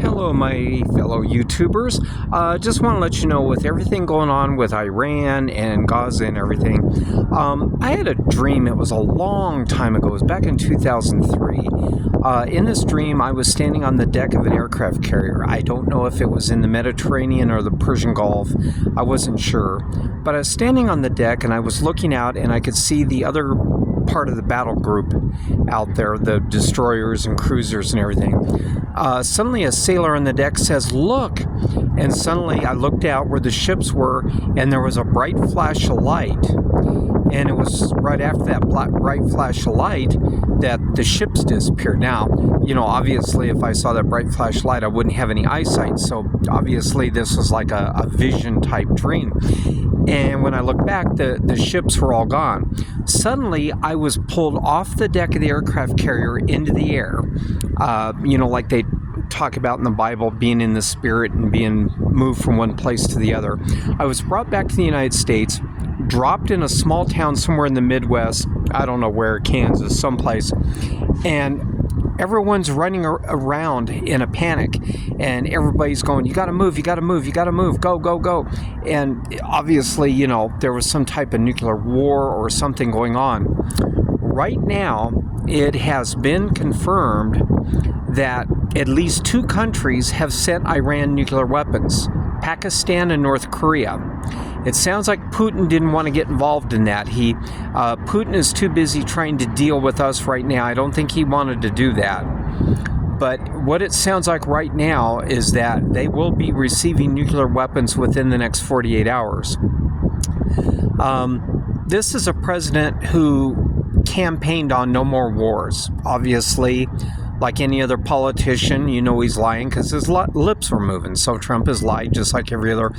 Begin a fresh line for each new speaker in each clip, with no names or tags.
Hello, my fellow YouTubers. Just want to let you know, with everything going on with Iran and Gaza and everything, I had a dream. It was a long time ago. It was back in 2003. In this dream, I was standing on the deck of an aircraft carrier. I don't know if it was in the Mediterranean or the Persian Gulf. I wasn't sure. But I was standing on the deck and I was looking out and I could see the other part of the battle group out there, the destroyers and cruisers and everything. Suddenly a sailor on the deck says, "Look!" And suddenly I looked out where the ships were and there was a bright flash of light. And it was right after that bright flash of light that the ships disappeared. Now, obviously if I saw that bright flash of light, I wouldn't have any eyesight. So obviously this was like a vision type dream. And when I looked back, the ships were all gone. Suddenly, I was pulled off the deck of the aircraft carrier into the air. Like they talk about in the Bible, being in the spirit and being moved from one place to the other. I was brought back to the United States, dropped in a small town somewhere in the Midwest, I don't know where, Kansas, someplace, and everyone's running around in a panic, and everybody's going, "You got to move, you got to move, you got to move, go, go, go." And obviously, there was some type of nuclear war or something going on. Right now, it has been confirmed that at least two countries have sent Iran nuclear weapons, Pakistan and North Korea. It sounds like Putin didn't want to get involved in that. Putin is too busy trying to deal with us right now. I don't think he wanted to do that. But what it sounds like right now is that they will be receiving nuclear weapons within the next 48 hours. This is a president who campaigned on no more wars. Obviously, like any other politician, he's lying because his lips were moving. So Trump has lied just like every other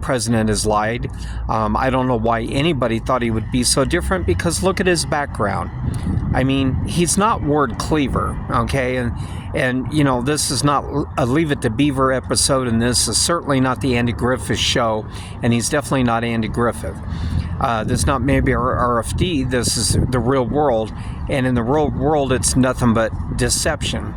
president has lied. I don't know why anybody thought he would be so different, because look at his background. I mean, he's not Ward Cleaver, okay? And this is not a Leave It to Beaver episode, and this is certainly not the Andy Griffith show, and he's definitely not Andy Griffith. This is not maybe RFD, this is the real world, and in the real world it's nothing but deception.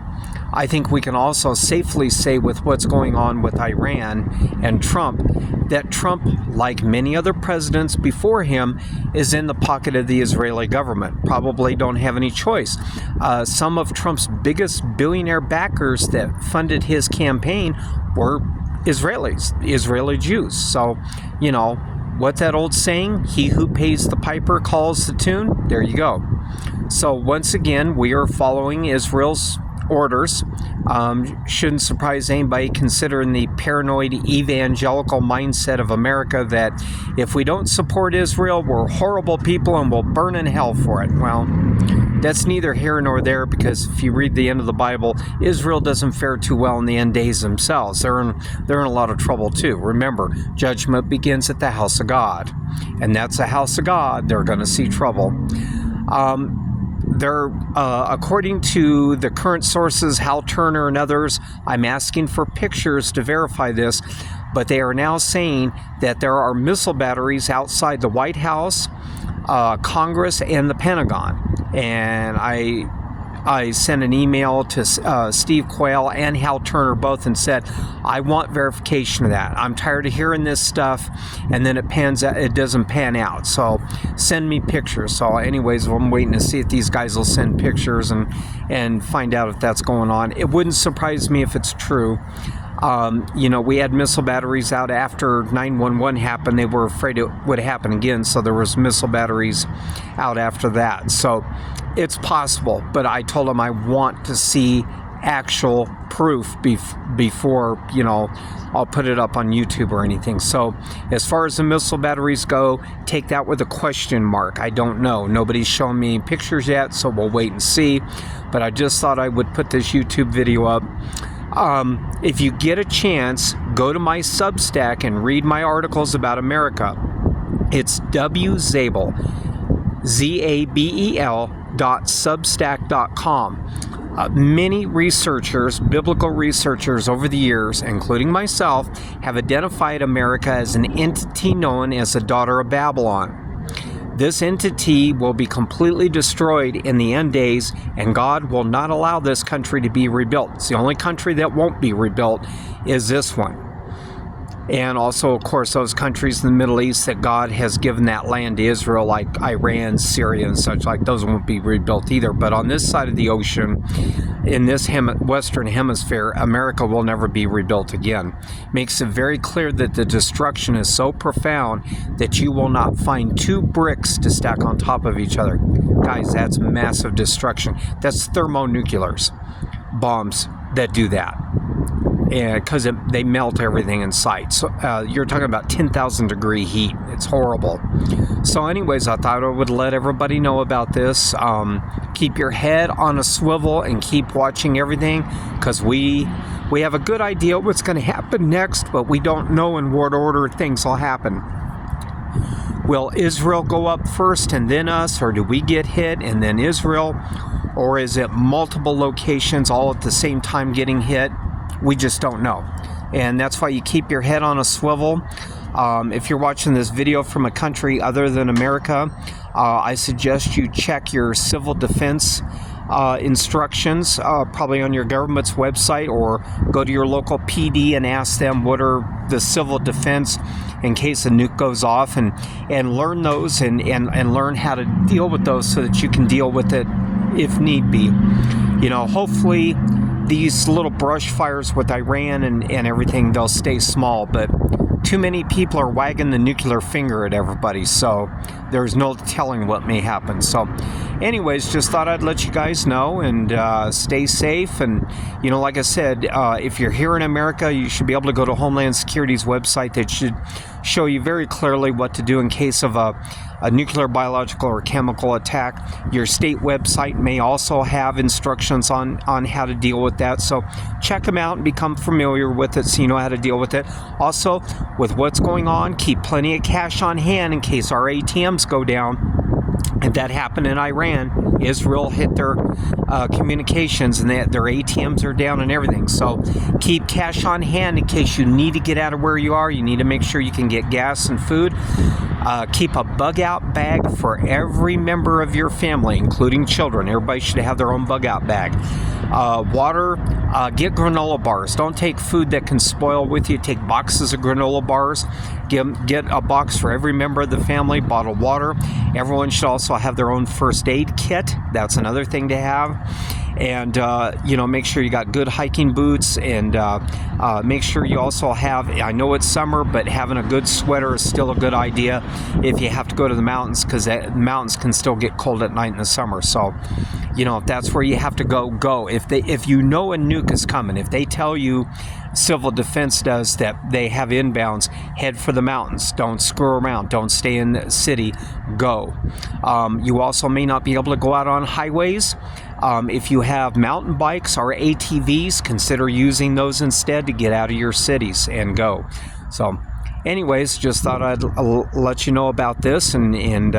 I think we can also safely say, with what's going on with Iran and Trump, that Trump, like many other presidents before him, is in the pocket of the Israeli government. Probably don't have any choice. Some of Trump's biggest billionaire backers that funded his campaign were Israelis, Israeli Jews. So, what's that old saying? He who pays the piper calls the tune. There you go. So once again, we are following Israel's orders. Shouldn't surprise anybody, considering the paranoid evangelical mindset of America that if we don't support Israel, we're horrible people and we'll burn in hell for it. Well, that's neither here nor there, because if you read the end of the Bible, Israel doesn't fare too well in the end days themselves. They're in a lot of trouble too. Remember, judgment begins at the house of God, and that's the house of God. They're going to see trouble. According to the current sources, Hal Turner and others, I'm asking for pictures to verify this, but they are now saying that there are missile batteries outside the White House, Congress, and the Pentagon. And I sent an email to Steve Quayle and Hal Turner both and said, I want verification of that. I'm tired of hearing this stuff and then it doesn't pan out. So send me pictures. So anyways, I'm waiting to see if these guys will send pictures and find out if that's going on. It wouldn't surprise me if it's true. We had missile batteries out after 9/11 happened. They were afraid it would happen again, so there was missile batteries out after that. So it's possible, but I told them I want to see actual proof before, I'll put it up on YouTube or anything. So as far as the missile batteries go, take that with a question mark. I don't know. Nobody's shown me pictures yet, so we'll wait and see. But I just thought I would put this YouTube video up. If you get a chance, go to my Substack and read my articles about America. It's WZabel, zabel.substack.com. Many researchers, biblical researchers over the years, including myself, have identified America as an entity known as the daughter of Babylon. This entity will be completely destroyed in the end days, and God will not allow this country to be rebuilt. It's the only country that won't be rebuilt is this one. And also, of course, those countries in the Middle East that God has given that land to Israel, like Iran, Syria, and such like, those won't be rebuilt either. But on this side of the ocean, in this Western Hemisphere, America will never be rebuilt again. Makes it very clear that the destruction is so profound that you will not find two bricks to stack on top of each other. Guys, that's massive destruction. That's thermonuclears bombs that do that. Because they melt everything in sight. So you're talking about 10,000 degree heat. It's horrible. So anyways, I thought I would let everybody know about this. Keep your head on a swivel and keep watching everything, because we have a good idea what's going to happen next, but we don't know in what order things will happen. Will Israel go up first and then us, or do we get hit and then Israel? Or is it multiple locations all at the same time getting hit? We just don't know. And that's why you keep your head on a swivel. If you're watching this video from a country other than America, I suggest you check your civil defense instructions, probably on your government's website, or go to your local PD and ask them what are the civil defense in case a nuke goes off, and learn those and learn how to deal with those so that you can deal with it if need be. You know, hopefully these little brush fires with Iran and everything, they'll stay small, but too many people are wagging the nuclear finger at everybody, so there's no telling what may happen. So anyways, just thought I'd let you guys know, and stay safe. And, you know, like I said, if you're here in America, you should be able to go to Homeland Security's website. That should show you very clearly what to do in case of a nuclear, biological, or chemical attack. Your state website may also have instructions on how to deal with that. So check them out and become familiar with it so you know how to deal with it. Also, with what's going on, keep plenty of cash on hand in case our ATMs go down. And that happened in Iran. Israel hit their communications, and their ATMs are down and everything. So keep cash on hand in case you need to get out of where you are. You need to make sure you can get gas and food. Keep a bug-out bag for every member of your family, including children. Everybody should have their own bug-out bag. Water, get granola bars. Don't take food that can spoil with you. Take boxes of granola bars. Get a box for every member of the family. Bottled water. Everyone should also have their own first aid kit. That's another thing to have. And, you know, make sure you got good hiking boots, and make sure you also have, I know it's summer, but having a good sweater is still a good idea if you have to go to the mountains, because the mountains can still get cold at night in the summer. So, you know, if that's where you have to go, go. If you know a nuke is coming, if they tell you, civil defense does, that they have inbounds, head for the mountains. Don't screw around. Don't stay in the city. Go. You also may not be able to go out on highways. If you have mountain bikes or ATVs, consider using those instead to get out of your cities and go. So anyways, just thought I'd let you know about this, and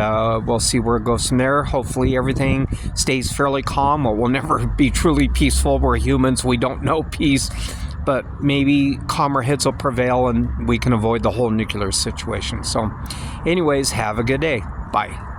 we'll see where it goes from there. Hopefully everything stays fairly calm. It will never be truly peaceful. We're humans. We don't know peace. But maybe calmer heads will prevail and we can avoid the whole nuclear situation. So anyways, have a good day. Bye.